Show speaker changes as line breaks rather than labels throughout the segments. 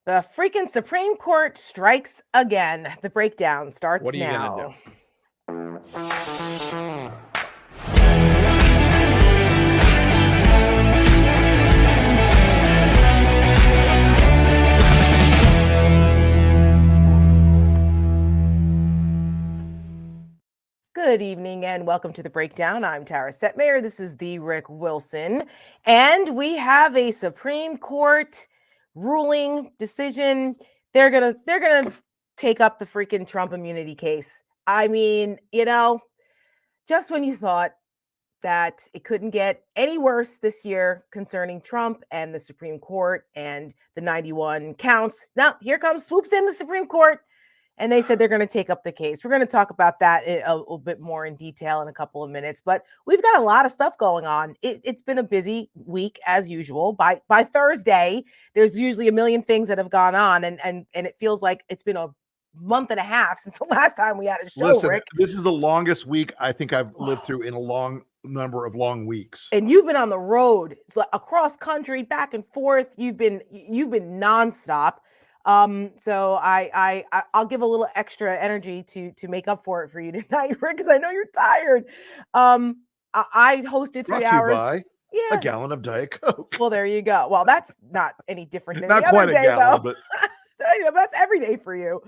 The freaking Supreme Court strikes again. The breakdown starts
What are you
now.
gonna do?
Good evening and welcome to the breakdown. I'm Tara Setmayer. This is the Rick Wilson, and we have a Supreme Court ruling decision. They're gonna take up the freaking Trump immunity case. I mean, just when you thought that it couldn't get any worse this year concerning Trump and the Supreme Court and the 91 counts. Now, here comes swoops in the Supreme Court, and they said they're going to take up the case. We're going to talk about that a little bit more in detail in a couple of minutes, but we've got a lot of stuff going on. It's been a busy week as usual. By Thursday, there's usually a million things that have gone on, and it feels like it's been a month and a half since the last time we had a show.
Listen,
Rick.
this is the longest week I think I've lived through in a long number of long weeks.
And you've been on the road, so across country, back and forth. You've been nonstop. So I'll give a little extra energy to make up for it for you tonight, Rick, because I know you're tired. I hosted 3 hours.
By
yeah,
a gallon of Diet Coke.
Well, there you go. Well, that's not any different than
Not
the
quite
other
a
day,
gallon,
though.
but
That's every day for you.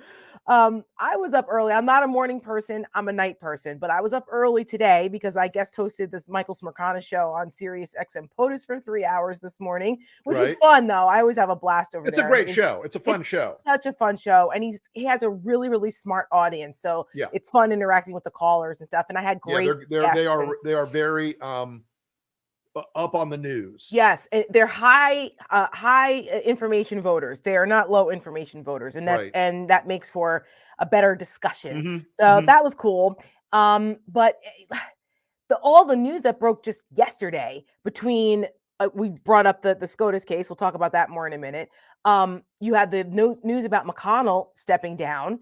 I was up early. I'm not a morning person. I'm a night person, but I was up early today because I guest hosted this Michael Smercona show on Sirius XM POTUS for 3 hours this morning, which was fun though. I always have a blast over there.
It's a great show. It's a fun show.
Such a fun show. And he has a really, really smart audience. So
yeah,
it's fun interacting with the callers and stuff. And I had great
they are very up on the news.
Yes, they're high information voters. They are not low information voters, and that makes for a better discussion. So that was cool. But all the news that broke just yesterday between we brought up the SCOTUS case. We'll talk about that more in a minute. You had the news about McConnell stepping down.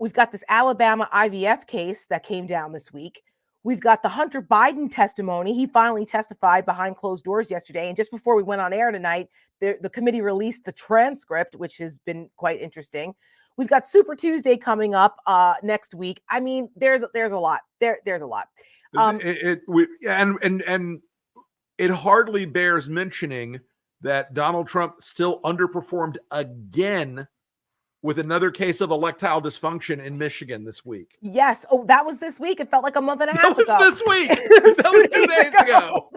We've got this Alabama IVF case that came down this week. We've got the Hunter Biden testimony. He finally testified behind closed doors yesterday. And just before we went on air tonight, the committee released the transcript, which has been quite interesting. We've got Super Tuesday coming up next week. I mean, there's a lot. There's a lot.
And it hardly bears mentioning that Donald Trump still underperformed again with another case of electile dysfunction in Michigan this week.
Yes. Oh, that was this week. It felt like a month and a half
ago. That was this week. That was 2 days ago.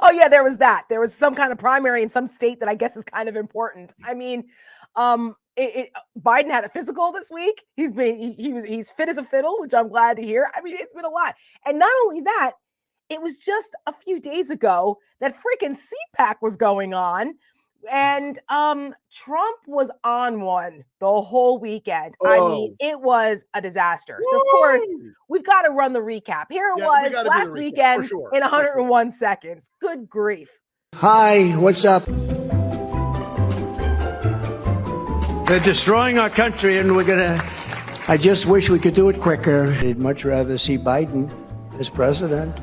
Oh, yeah, there was that. There was some kind of primary in some state that I guess is kind of important. I mean, Biden had a physical this week. He's fit as a fiddle, which I'm glad to hear. I mean, it's been a lot. And not only that, it was just a few days ago that freaking CPAC was going on. And Trump was on one the whole weekend. I mean, it was a disaster. So, of course, we've got to run the recap. Here it was last weekend in 101 seconds. Good grief.
Hi, what's up? They're destroying our country, and I just wish we could do it quicker. I'd much rather see Biden as president.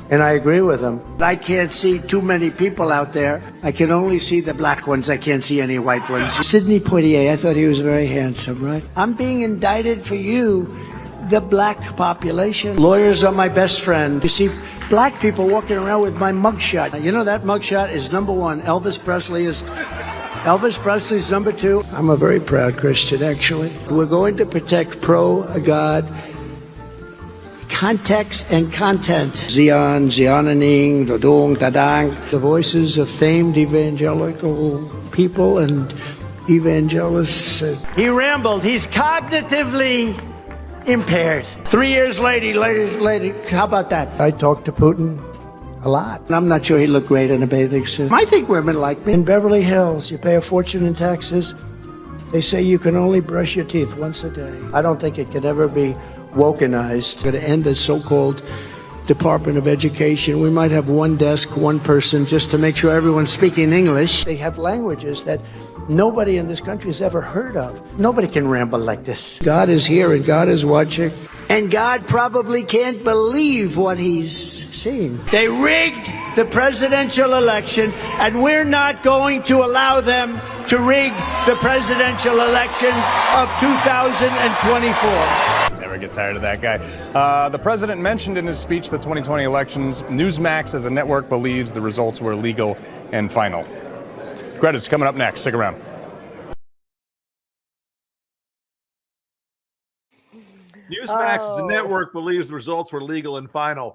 And I agree with him. I can't see too many people out there. I can only see the black ones. I can't see any white ones. Sidney Poitier, I thought he was very handsome, right? I'm being indicted for you, the black population. Lawyers are my best friend. You see, black people walking around with my mugshot. You know that mugshot is number one. Elvis Presley's number two. I'm a very proud Christian, actually. We're going to protect pro-God context and content. Zion, Zionining, Dodong, Dadang, the voices of famed evangelical people and evangelists. He rambled. He's cognitively impaired. 3 years later, how about that? I talked to Putin a lot. I'm not sure he looked great in a bathing suit. I think women like me. In Beverly Hills, you pay a fortune in taxes. They say you can only brush your teeth once a day. I don't think it could ever be wokenized. Going to end the so-called Department of Education. We might have one desk, one person, just to make sure everyone's speaking English. They have languages that nobody in this country has ever heard of. Nobody can ramble like this. God is here and God is watching. And God probably can't believe what he's seeing. They rigged the presidential election, and we're not going to allow them to rig the presidential election of 2024.
Never get tired of that guy. The president mentioned in his speech the 2020 elections. Newsmax as a network believes the results were legal and final. Greta's coming up next. Stick around.
Newsmax as a network believes the results were legal and final.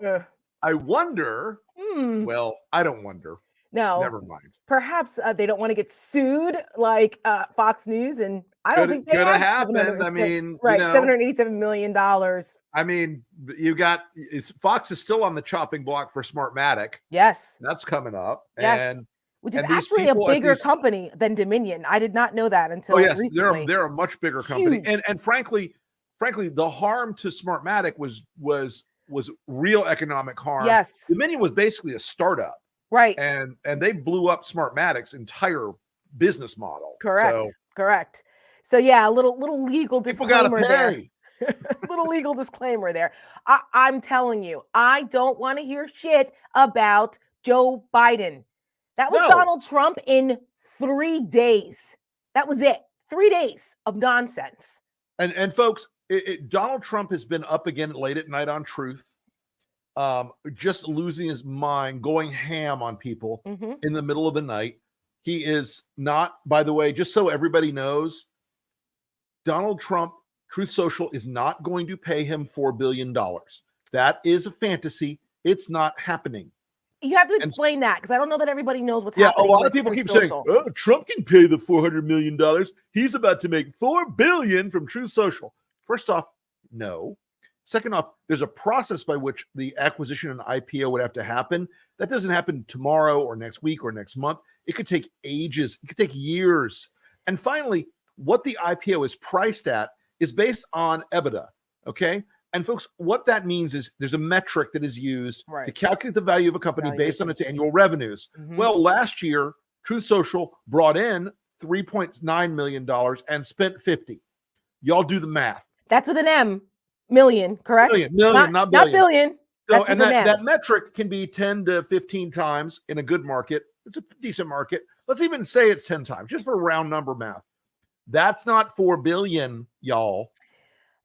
I wonder. Well, I don't wonder.
No,
Never mind.
perhaps they don't want to get sued like Fox News, and I don't think they
Could have
have
happened. I
786
mean,
right,
you know,
$787 million.
I mean, you got Fox is still on the chopping block for Smartmatic.
Yes,
That's coming up.
yes,
And
which is
and these
actually a
people at
bigger
these-
company than Dominion. I did not know that until
oh yes,
recently.
they're a much bigger company.
Huge.
And frankly, the harm to Smartmatic was real economic harm.
Yes,
Dominion was basically a startup.
right.
And they blew up Smartmatic's entire business model.
Correct.
So
Correct. So yeah, a little legal
people got to
disclaimer there.
pay.
Little legal disclaimer there. I'm telling you, I don't want to hear shit about Joe Biden. That was
No.
Donald Trump in 3 days. That was it. 3 days of nonsense.
And folks, Donald Trump has been up again late at night on Truth, just losing his mind, going ham on people
Mhm.
in the middle of the night. He is not, by the way, just so everybody knows, Donald Trump, Truth Social is not going to pay him $4 billion. That is a fantasy. It's not happening.
You have to
And-
explain that because I don't know that everybody knows what's
Yeah, a
happening.
lot of
with
people
Truth
keep saying,
Social.
"Oh, Trump can pay the $400 million. He's about to make $4 billion from Truth Social." First off, no. Second off, there's a process by which the acquisition and IPO would have to happen. That doesn't happen tomorrow or next week or next month. It could take ages. It could take years. And finally, what the IPO is priced at is based on EBITDA. Okay. And folks, what that means is there's a metric that is used
Right.
to calculate the value of a company based on its
Valuation.
annual revenues.
Mhm.
Well, last year, Truth Social brought in $3.9 million and spent 50. Y'all do the math.
That's with an M. Million, correct?
Million, not
Not
billion.
billion.
So,
That's
and
with an M.
that metric can be 10 to 15 times in a good market. It's a decent market. Let's even say it's 10 times, just for round number math. That's not 4 billion, y'all.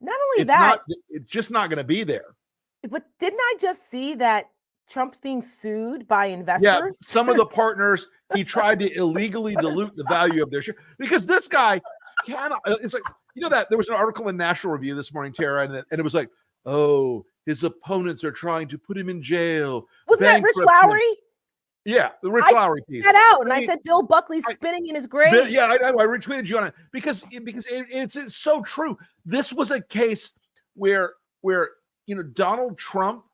Not only
It's
that,
not. It's just not going to be there.
but didn't I just see that Trump's being sued by investors?
Yeah, some of the partners he tried to illegally dilute the value of their share because this guy cannot. It's like that there was an article in National Review this morning, Tara, and it was like, oh, his opponents are trying to put him in jail.
Wasn't that Rich
bankruptcy him.
Lowry?
Yeah, the Rich
I
Lowry piece.
That out, and I
mean,
said Bill Buckley's
I-
spinning in his grave.
Yeah, I know. I retweeted you on it because it's so true. This was a case where Donald Trump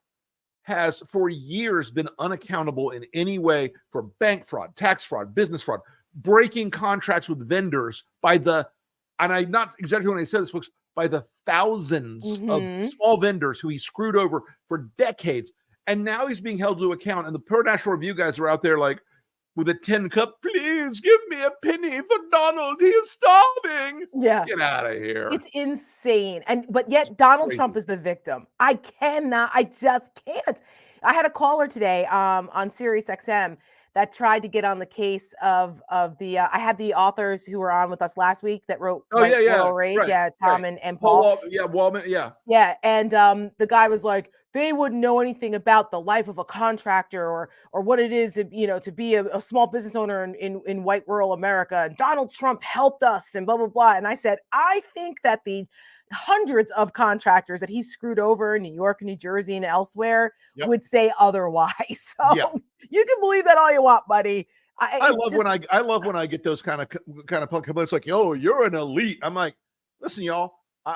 has for years been unaccountable in any way for bank fraud, tax fraud, business fraud, breaking contracts with vendors and I'm not exaggerating when I said this, folks, by the thousands
Mhm.
of small vendors who he screwed over for decades. And now he's being held to account. And the Pro National Review guys are out there like with a tin cup, please give me a penny for Donald. He is starving.
Yeah.
Get out of here.
It's insane. But yet Donald
crazy.
Trump is the victim. I just can't. I had a caller today on Sirius XM that tried to get on the case of the I had the authors who were on with us last week that wrote
Oh,
White
yeah,
Moral Rage,
right,
Tom
right.
and Paul.
Wallman, yeah.
Yeah, and the guy was like, they wouldn't know anything about the life of a contractor or what it is, to be a small business owner in white rural America. And Donald Trump helped us and blah, blah, blah. And I said, I think that the hundreds of contractors that he screwed over in New York, New Jersey, and elsewhere
Yep.
would say otherwise. So
Yeah.
you can believe that all you want, buddy.
I love when I get those kind of comments like, "Oh, you're an elite." I'm like, listen, y'all. Do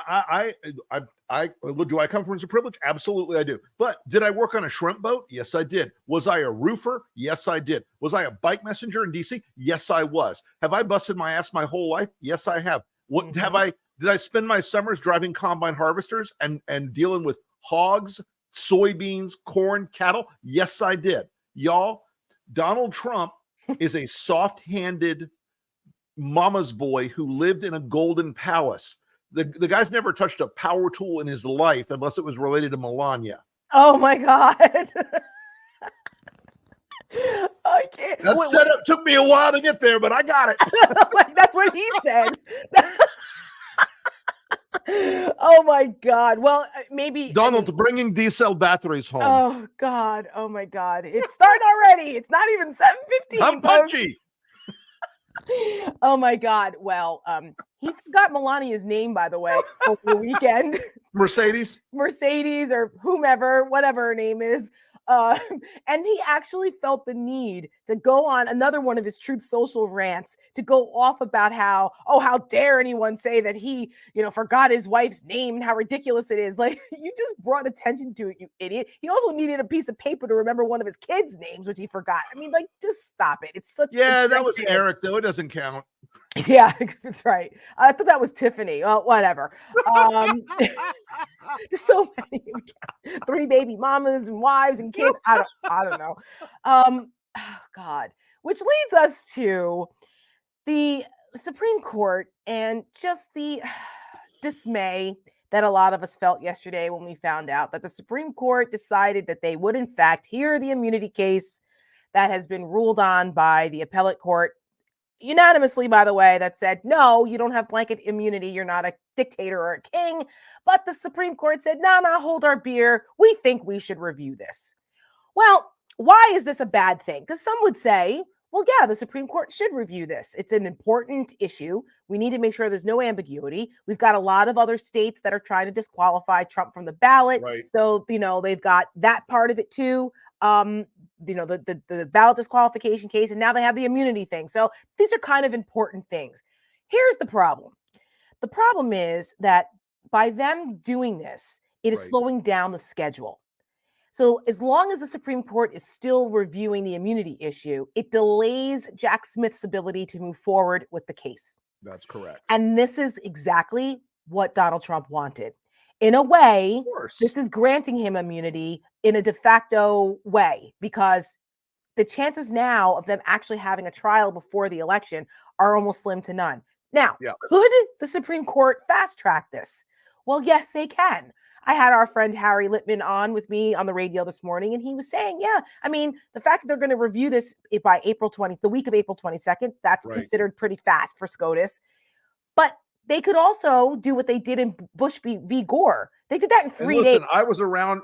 I come from some privilege? Absolutely, I do. But did I work on a shrimp boat? Yes, I did. Was I a roofer? Yes, I did. Was I a bike messenger in DC? Yes, I was. Have I busted my ass my whole life? Yes, I have. Did I spend my summers driving combine harvesters and dealing with hogs soybeans, corn, cattle? Yes, I did. Y'all, Donald Trump is a soft-handed mama's boy who lived in a golden palace. The guy's never touched a power tool in his life unless it was related to Melania.
Oh my God. I can't.
That setup took me a while to get there, but I got it.
Like, that's what he said. Oh my God. Well, maybe
Donald bringing D-cell batteries home.
Oh God. Oh my God. It's starting already. It's not even 7:15.
I'm punchy.
Oh my God. Well, he forgot Melania's name, by the way, over the weekend.
Mercedes
or whomever, whatever her name is. And he actually felt the need to go on another one of his Truth Social rants to go off about how dare anyone say that he, forgot his wife's name and how ridiculous it is. Like, you just brought attention to it, you idiot. He also needed a piece of paper to remember one of his kids' names, which he forgot. I mean, like, just stop it. It's such
that was Eric, though. It doesn't count.
Yeah, that's right. I thought that was Tiffany. Well, whatever. There's so many. 3 baby mamas and wives and kids. I don't know. Oh God. Which leads us to the Supreme Court and just the dismay that a lot of us felt yesterday when we found out that the Supreme Court decided that they would, in fact, hear the immunity case that has been ruled on by the appellate court. Unanimously, by the way, that said, no, you don't have blanket immunity. You're not a dictator or a king. But the Supreme Court said, no, hold our beer. We think we should review this. Well, why is this a bad thing? Because some would say, well, yeah, the Supreme Court should review this. It's an important issue. We need to make sure there's no ambiguity. We've got a lot of other states that are trying to disqualify Trump from the ballot.
Right.
So, they've got that part of it too. The ballot disqualification case, and now they have the immunity thing. So these are kind of important things. Here's the problem. The problem is that by them doing this, it is slowing down the schedule. So as long as the Supreme Court is still reviewing the immunity issue, it delays Jack Smith's ability to move forward with the case.
That's correct.
And this is exactly what Donald Trump wanted. In a way, this is granting him immunity in a de facto way, because the chances now of them actually having a trial before the election are almost slim to none. Now, could the Supreme Court fast track this? Well, yes, they can. I had our friend Harry Litman on with me on the radio this morning, and he was saying, the fact that they're going to review this by April 20th, the week of April 22nd, that's considered pretty fast for SCOTUS. But they could also do what they did in Bush v. Gore. They did that in 3 days.
I was around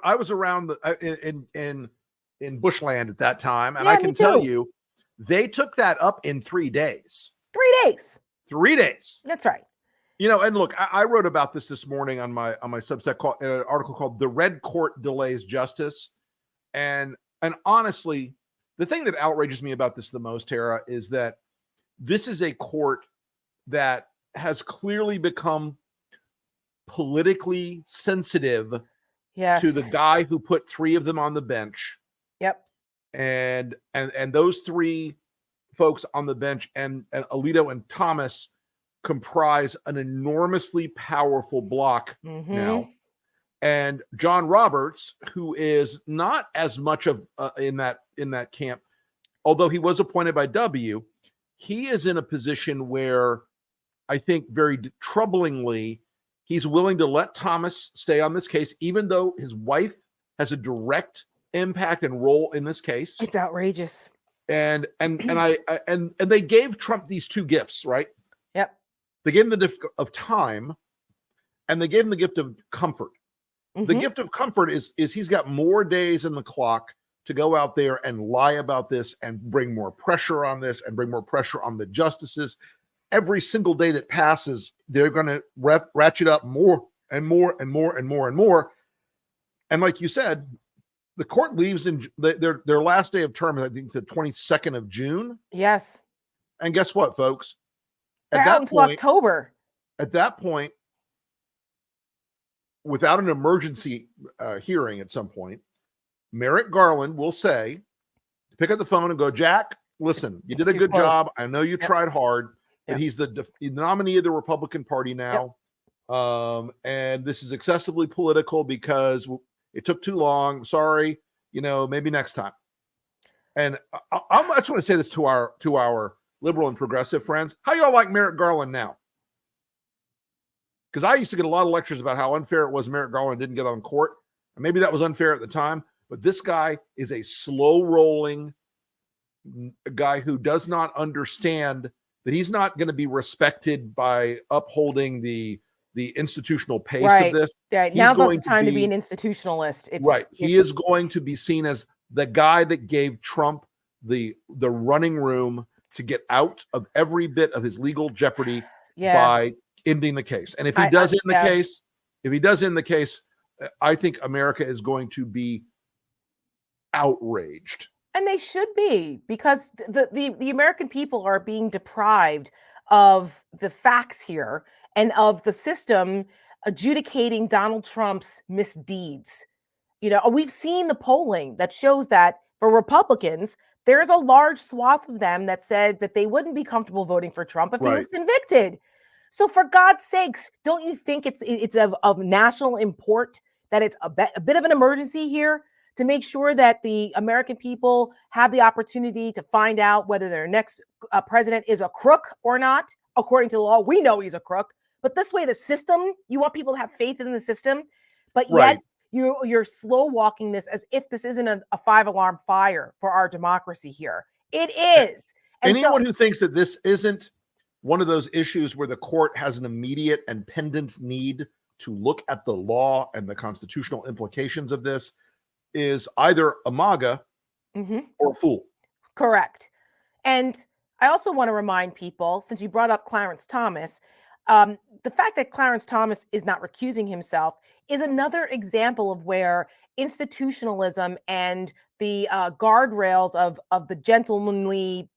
in Bushland at that time, and I can tell you, they took that up in 3 days.
3 days.
3 days.
That's right.
And look, I wrote about this morning on my Substack, an article called "The Red Court Delays Justice," and honestly, the thing that outrages me about this the most, Tara, is that this is a court that has clearly become politically sensitive to the guy who put 3 of them on the bench.
Yep.
And those 3 folks on the bench and Alito and Thomas comprise an enormously powerful block now. And John Roberts, who is not as much of in that camp, although he was appointed by W, he is in a position where I think very troublingly, he's willing to let Thomas stay on this case, even though his wife has a direct impact and role in this case.
It's outrageous.
And they gave Trump these 2 gifts, right?
Yep.
They gave him the gift of time, and they gave him the gift of comfort. The gift of comfort is he's got more days in the clock to go out there and lie about this and bring more pressure on this and bring more pressure on the justices. Every single day that passes, they're going to ratchet up more and more and more and more and more. And like you said, the court leaves in their last day of term, I think the 22nd of June.
Yes.
And guess what, folks?
They're out until October.
At that point, without an emergency hearing at some point, Merrick Garland will pick up the phone and go, Jack, listen, you did a good job. I know you tried hard. But he's the nominee of the Republican Party now. And this is excessively political because It took too long. Sorry, maybe next time. And I just want to say this to our liberal and progressive friends. How y'all like Merrick Garland now? Because I used to get a lot of lectures about how unfair it was Merrick Garland didn't get on court. And maybe that was unfair at the time, but this guy is a slow-rolling guy who does not understand that he's not going to be respected by upholding the institutional pace of this.
Right. Now's not the time to be an institutionalist.
He is going to be seen as the guy that gave Trump the running room to get out of every bit of his legal jeopardy by ending the case. And if he does end the case, I think America is going to be outraged.
And they should be, because the American people are being deprived of the facts here and of the system adjudicating Donald Trump's misdeeds. We've seen the polling that shows that for Republicans, there's a large swath of them that said that they wouldn't be comfortable voting for Trump if he was convicted. So for God's sakes, don't you think it's of national import that it's a bit of an emergency here to make sure that the American people have the opportunity to find out whether their next president is a crook or not? According to the law, we know he's a crook. But this way, the system, you want people to have faith in the system, but yet you're slow walking this as if this isn't a 5-alarm fire for our democracy here. It is. And
anyone who thinks that this isn't one of those issues where the court has an immediate and pendent need to look at the law and the constitutional implications of this is either a MAGA or a fool.
Correct. And I also want to remind people, since you brought up Clarence Thomas, the fact that Clarence Thomas is not recusing himself is another example of where institutionalism and the guardrails of the gentlemanly,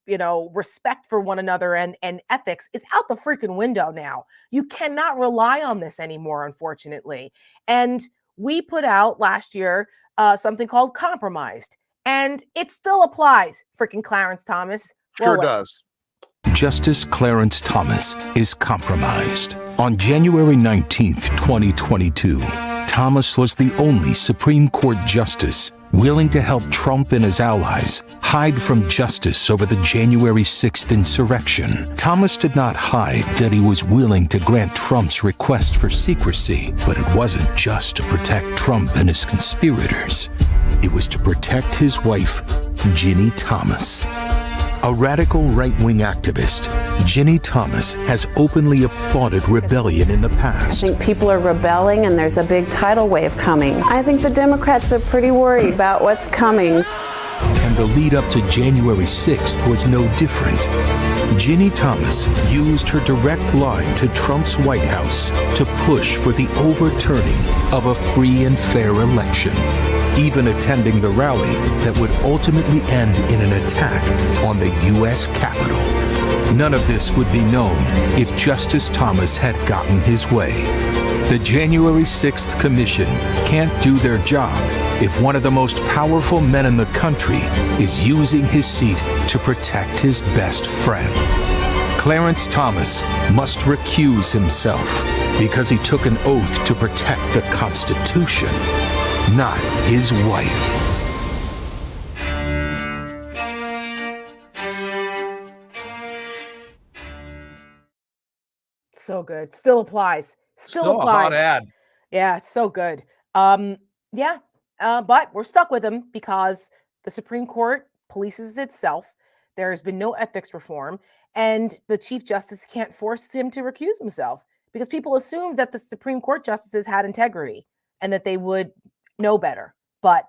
respect for one another and ethics is out the freaking window now. You cannot rely on this anymore, unfortunately. And we put out last year something called Compromised, and it still applies, freaking Clarence Thomas.
Sure does.
Justice Clarence Thomas is compromised. On January 19th, 2022, Thomas was the only Supreme Court justice willing to help Trump and his allies hide from justice over the January 6th insurrection. Thomas did not hide that he was willing to grant Trump's request for secrecy, but it wasn't just to protect Trump and his conspirators. It was to protect his wife, Ginni Thomas. A radical right-wing activist, Ginni Thomas has openly applauded rebellion in the past.
I think people are rebelling and there's a big tidal wave coming. I think the Democrats are pretty worried about what's coming.
And the lead up to January 6th was no different. Ginni Thomas used her direct line to Trump's White House to push for the overturning of a free and fair election, even attending the rally that would ultimately end in an attack on the U.S. Capitol. None of this would be known if Justice Thomas had gotten his way. The January 6th Commission can't do their job if one of the most powerful men in the country is using his seat to protect his best friend. Clarence Thomas must recuse himself because he took an oath to protect the Constitution, not his wife.
So good. Still applies. Still applies.
A hot ad.
Yeah, so good. But we're stuck with him because the Supreme Court polices itself. There has been no ethics reform, and the Chief Justice can't force him to recuse himself because people assumed that the Supreme Court justices had integrity and that they would know better. But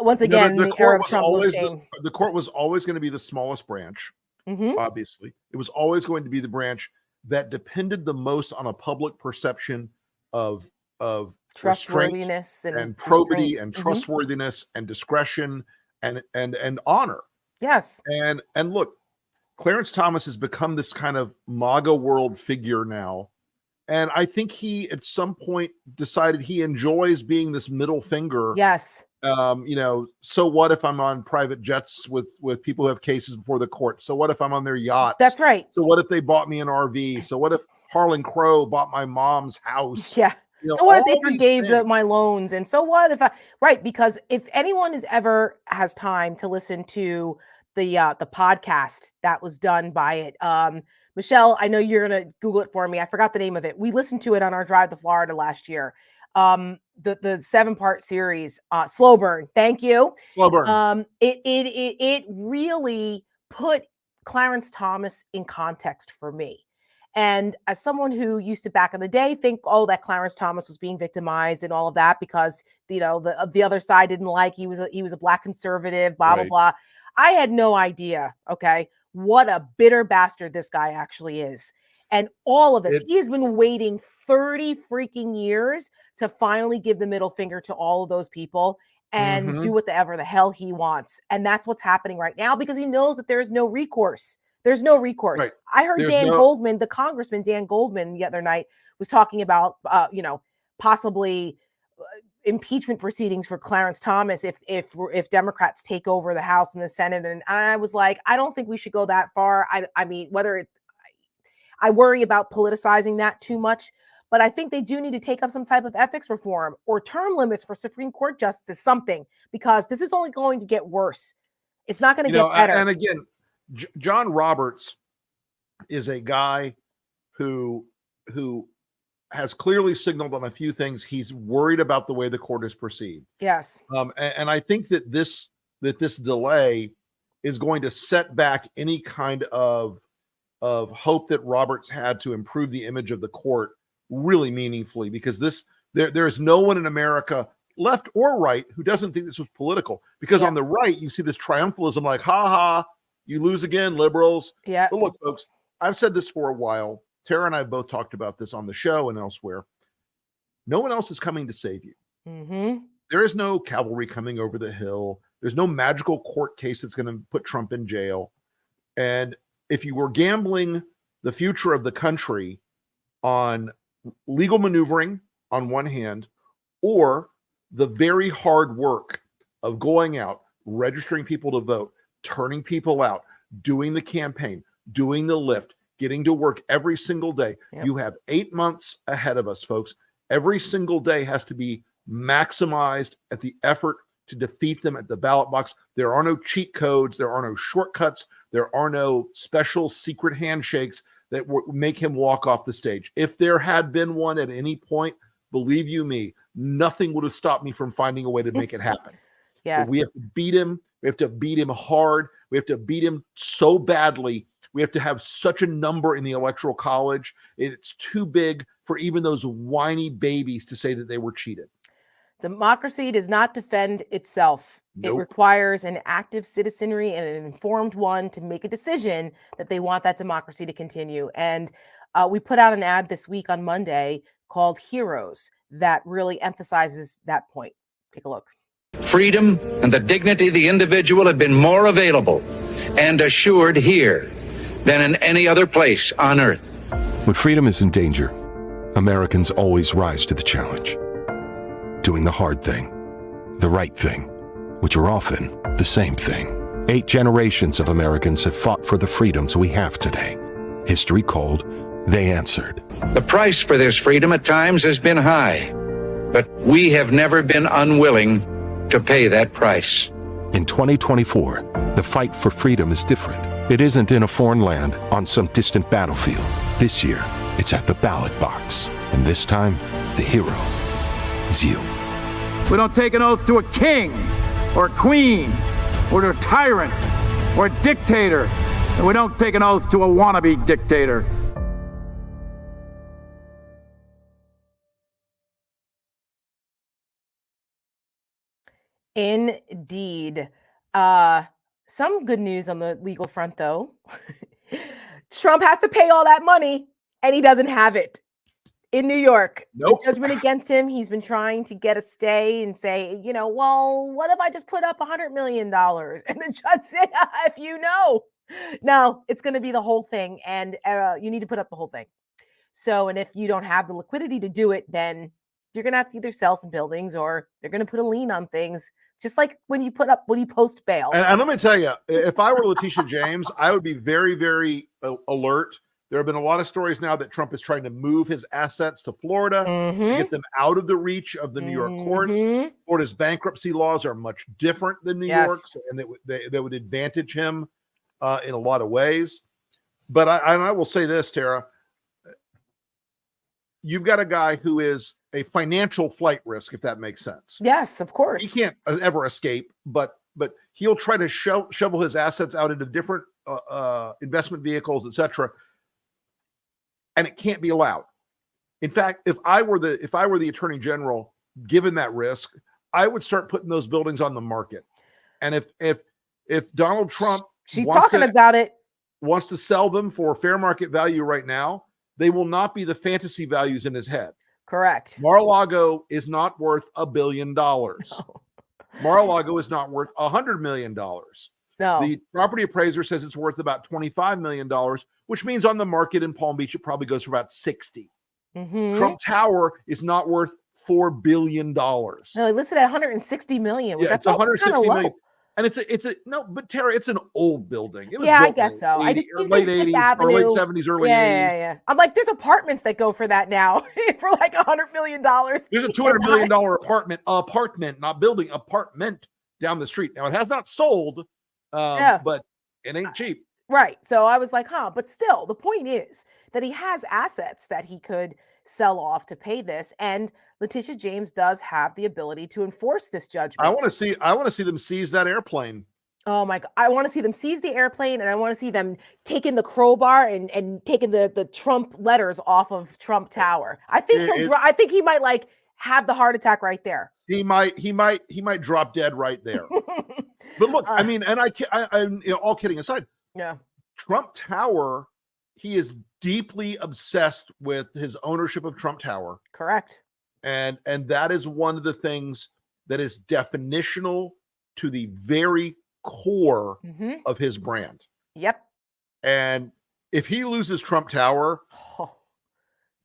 once again, the court
was always going to be the smallest branch. Obviously, it was always going to be the branch that depended the most on a public perception of
trustworthiness
and probity and trustworthiness and discretion and honor.
Yes.
And look, Clarence Thomas has become this kind of MAGA world figure now. And I think he, at some point, decided he enjoys being this middle finger.
Yes.
So what if I'm on private jets with people who have cases before the court? So what if I'm on their yachts?
That's right.
So what if they bought me an RV? So what if Harlan Crow bought my mom's house?
Yeah. So what if they
all these
forgave
things-
my loans? And so what if right? Because if anyone has time to listen to the podcast that was done by it, Michelle, I know you're gonna Google it for me. I forgot the name of it. We listened to it on our drive to Florida last year. The 7-part series, Slow Burn. Thank you.
Slow burn.
It really put Clarence Thomas in context for me. And as someone who used to back in the day think, oh, that Clarence Thomas was being victimized and all of that because the other side didn't like he was a black conservative, blah blah
Right.
blah. I had no idea, okay, what a bitter bastard this guy actually is. And all of this, he has been waiting 30 freaking years to finally give the middle finger to all of those people and do whatever the hell he wants. And that's what's happening right now because he knows that there's no recourse. There's no recourse.
Right.
I heard
There's
Dan
no-
Goldman, the congressman Dan Goldman, the other night was talking about, possibly impeachment proceedings for Clarence Thomas if Democrats take over the House and the Senate. And I was like, I don't think we should go that far. I mean, I worry about politicizing that too much, but I think they do need to take up some type of ethics reform or term limits for Supreme Court justices, something, because this is only going to get worse. It's not going to get better.
And again, John Roberts is a guy who has clearly signaled on a few things. He's worried about the way the court is perceived.
Yes.
And I think that this delay is going to set back any kind of hope that Roberts had to improve the image of the court really meaningfully, because there is no one in America, left or right, who doesn't think this was political. Because on the right, you see this triumphalism, like, ha ha, you lose again, liberals.
Yeah.
But look, folks, I've said this for a while. Tara and I have both talked about this on the show and elsewhere. No one else is coming to save you.
Mm-hmm.
There is no cavalry coming over the hill. There's no magical court case that's going to put Trump in jail. And if you were gambling the future of the country on legal maneuvering on one hand, or the very hard work of going out, registering people to vote, turning people out, doing the campaign, doing the lift, getting to work every single day.
Yep.
You have 8 months ahead of us, folks. Every single day has to be maximized at the effort to defeat them at the ballot box. There are no cheat codes. There are no shortcuts. There are no special secret handshakes that make him walk off the stage. If there had been one at any point, believe you me, nothing would have stopped me from finding a way to make it happen.
Yeah.
But we have to beat him. We have to beat him hard. We have to beat him so badly. We have to have such a number in the Electoral College. It's too big for even those whiny babies to say that they were cheated.
Democracy does not defend itself.
Nope.
It requires an active citizenry and an informed one to make a decision that they want that democracy to continue. And we put out an ad this week on Monday called Heroes that really emphasizes that point. Take a look.
Freedom and the dignity of the individual have been more available and assured here than in any other place on earth.
When freedom is in danger, Americans always rise to the challenge. Doing the hard thing, the right thing, which are often the same thing. 8 generations of Americans have fought for the freedoms we have today. History called, they answered.
The price for this freedom at times has been high, but we have never been unwilling to pay that price.
In 2024, the fight for freedom is different. It isn't in a foreign land on some distant battlefield. This year, it's at the ballot box. And this time, the hero is you.
We don't take an oath to a king or a queen or to a tyrant or a dictator. And we don't take an oath to a wannabe dictator.
Indeed. Some good news on the legal front, though. Trump has to pay all that money, and he doesn't have it. In New York,
Nope.
the judgment against him, he's been trying to get a stay and say, well, what if I just put up $100 million? And the judge said, if you know. No, it's going to be the whole thing, and you need to put up the whole thing. So, and if you don't have the liquidity to do it, then you're going to have to either sell some buildings or they're going to put a lien on things. Just like when you post bail.
And let me tell you, if I were Letitia James, I would be very, very alert, There have been a lot of stories now that Trump is trying to move his assets to Florida, to get them out of the reach of the New York courts. Florida's bankruptcy laws are much different than New York's, and they would advantage him in a lot of ways. But I will say this, Tara. You've got a guy who is a financial flight risk, if that makes sense.
Yes, of course.
He can't ever escape, but he'll try to shovel his assets out into different investment vehicles, etc. And it can't be allowed. In fact, if I were the attorney general, given that risk, I would start putting those buildings on the market. And if Donald Trump wants to sell them for fair market value right now, they will not be the fantasy values in his head.
Correct.
Mar-a-Lago is not worth $1 billion.
No.
Mar-a-Lago is not worth $100 million.
No.
The property appraiser says it's worth about $25 million, which means on the market in Palm Beach, it probably goes for about 60. Trump Tower is not worth $4 billion.
No, they listed at 160 million. Which
It's 160 million. And but Tara, it's an old building. It was
I guess so.
I just late 80s or late 70s, early 80s.
Yeah. I'm like, there's apartments that go for that now for like $100 million. There's
a $200 million apartment, not building, apartment down the street. Now it has not sold, but it ain't cheap.
Right. So I was like, but still, the point is that he has assets that he could sell off to pay this. And Letitia James does have the ability to enforce this judgment.
I want to see them seize that airplane.
Oh my God. I want to see them seize the airplane, and I want to see them taking the crowbar and taking the Trump letters off of Trump Tower. I think I think he might like have the heart attack right there.
He might drop dead right there. But look, I mean, and I'm all kidding aside.
Yeah.
Trump Tower, he is deeply obsessed with his ownership of Trump Tower.
Correct.
And that is one of the things that is definitional to the very core of his brand.
Yep.
And if he loses Trump Tower,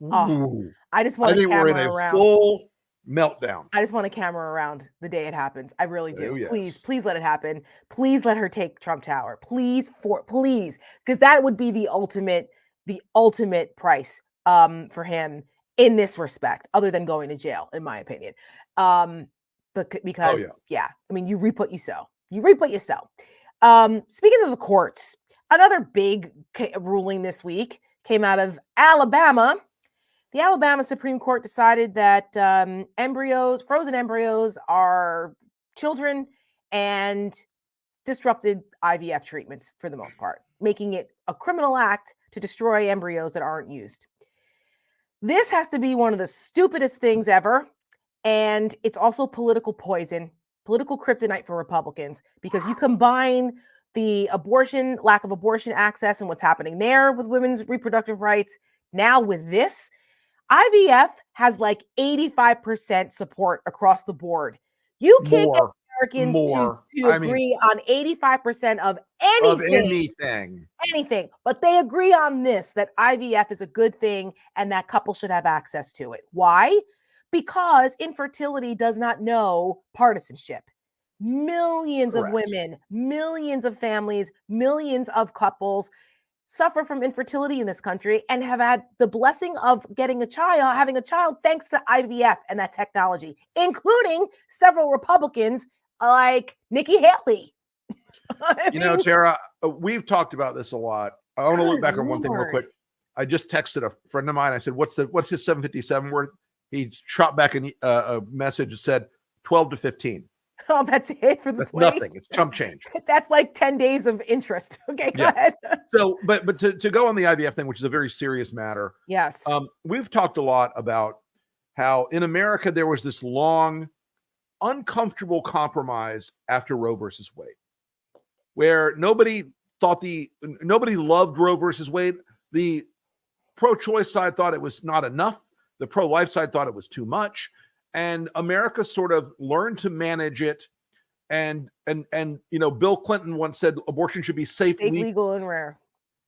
I just want
I think we're in a full meltdown.
I just want a camera around the day it happens. I really do.
Oh, yes.
Please let it happen. Please let her take Trump Tower. Please, because that would be the ultimate price for him in this respect, other than going to jail, in my opinion. But because I mean, you reap what you sow. Speaking of the courts, another big ruling this week came out of Alabama. The Alabama Supreme Court decided that frozen embryos are children and disrupted IVF treatments for the most part, making it a criminal act to destroy embryos that aren't used. This has to be one of the stupidest things ever. And it's also political poison, political kryptonite for Republicans, because you combine the lack of abortion access and what's happening there with women's reproductive rights. Now with this, IVF has like 85% support across the board. You can't get Americans to agree on 85% of anything. Anything. But they agree on this, that IVF is a good thing and that couples should have access to it. Why? Because infertility does not know partisanship. Millions of women, millions of families, millions of couples suffer from infertility in this country and have had the blessing of having a child thanks to IVF and that technology, including several Republicans like Nikki Haley.
Tara, we've talked about this a lot. I want to look back on one thing real quick. I just texted a friend of mine. I said, what's his 757 worth? He shot back a message that said 12 to 15.
Oh, that's it for the
That's
play?
nothing. It's chump change.
That's like 10 days of interest. Okay, go ahead.
So, but to go on the IVF thing, which is a very serious matter.
Yes.
We've talked a lot about how in America there was this long, uncomfortable compromise after Roe versus Wade, where nobody loved Roe versus Wade. The pro-choice side thought it was not enough. The pro-life side thought it was too much. And America sort of learned to manage it. And Bill Clinton once said abortion should be safe,
legal, and rare.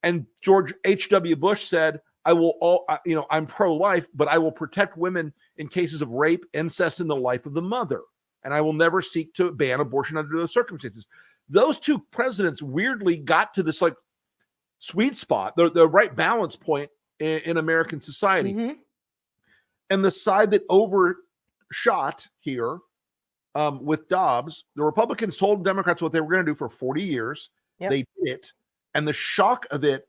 And George H.W. Bush said, I'm pro-life, but I will protect women in cases of rape, incest, and the life of the mother. And I will never seek to ban abortion under those circumstances. Those two presidents weirdly got to this, like, sweet spot, the right balance point in American society.
Mhm.
And the side that overshot here with Dobbs, the Republicans told Democrats what they were going to do for 40 years.
Yep.
They did it. And the shock of it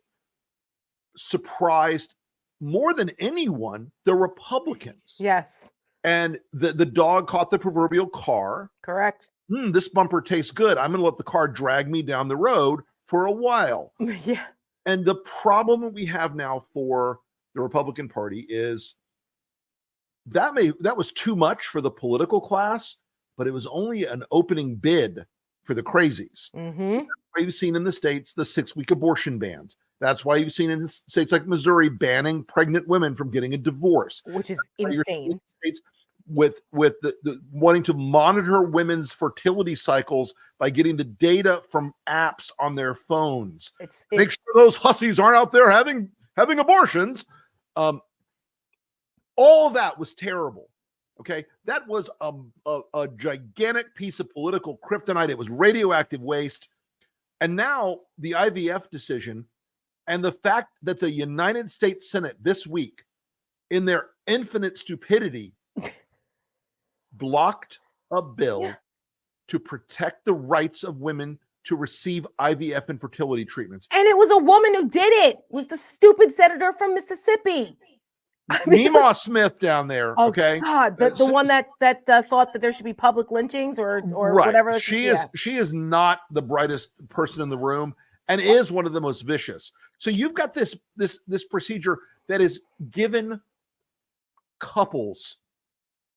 surprised more than anyone the Republicans.
Yes,
And the dog caught the proverbial car.
correct.
This bumper tastes good. I'm going to let the car drag me down the road for a while.
Yeah.
And the problem that we have now for the Republican Party is that was too much for the political class, but it was only an opening bid for the crazies.
Mm-hmm.
That's why you've seen in the States the 6-week abortion bans. That's why you've seen in states like Missouri banning pregnant women from getting a divorce.
Which is
You're seeing
insane.
states with the wanting to monitor women's fertility cycles by getting the data from apps on their phones. Make sure those hussies aren't out there having abortions. All of that was terrible. Okay, that was a gigantic piece of political kryptonite. It was radioactive waste. And now the IVF decision and the fact that the United States Senate this week, in their infinite stupidity, blocked a bill to protect the rights of women to receive IVF and fertility treatments.
And it was a woman who did it. It was the stupid senator from Mississippi.
Nemo Smith down there.
Oh,
Okay,
God, the one that thought that there should be public lynchings or
right.
whatever.
She is not the brightest person in the room and is one of the most vicious. So you've got this procedure that is given couples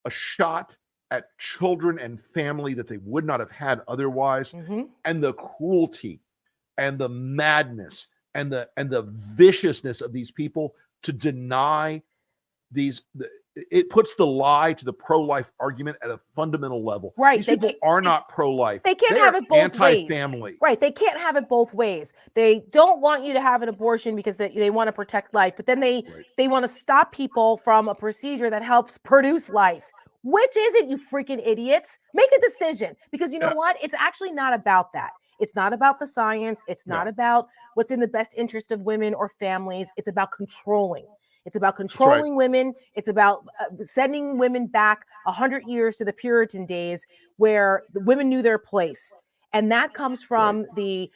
a shot at children and family that they would not have had otherwise.
Mm-hmm.
And the cruelty and the madness and the viciousness of these people to deny it puts the lie to the pro-life argument at a fundamental level.
Right.
These people are not pro-life.
They can't
They
have
are
it both
anti-family.
ways. Right. They can't have it both ways. They don't want you to have an abortion because they want to protect life, but then they want to stop people from a procedure that helps produce life. Which is it, you freaking idiots? Make a decision, because you know what? It's actually not about that. It's not about the science. It's not about what's in the best interest of women or families. It's about controlling. It's about controlling women. It's about sending women back 100 years to the Puritan days where the women knew their place. And that comes from the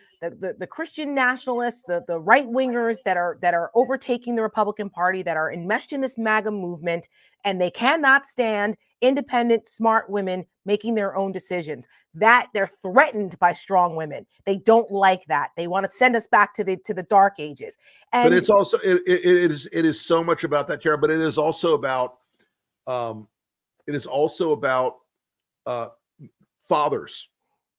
Christian nationalists, the right wingers that are overtaking the Republican Party, that are enmeshed in this MAGA movement, and they cannot stand independent, smart women making their own decisions. That they're threatened by strong women. They don't like that. They want to send us back to the dark ages. And
but it's also it is so much about that, Tara. But it is also about fathers.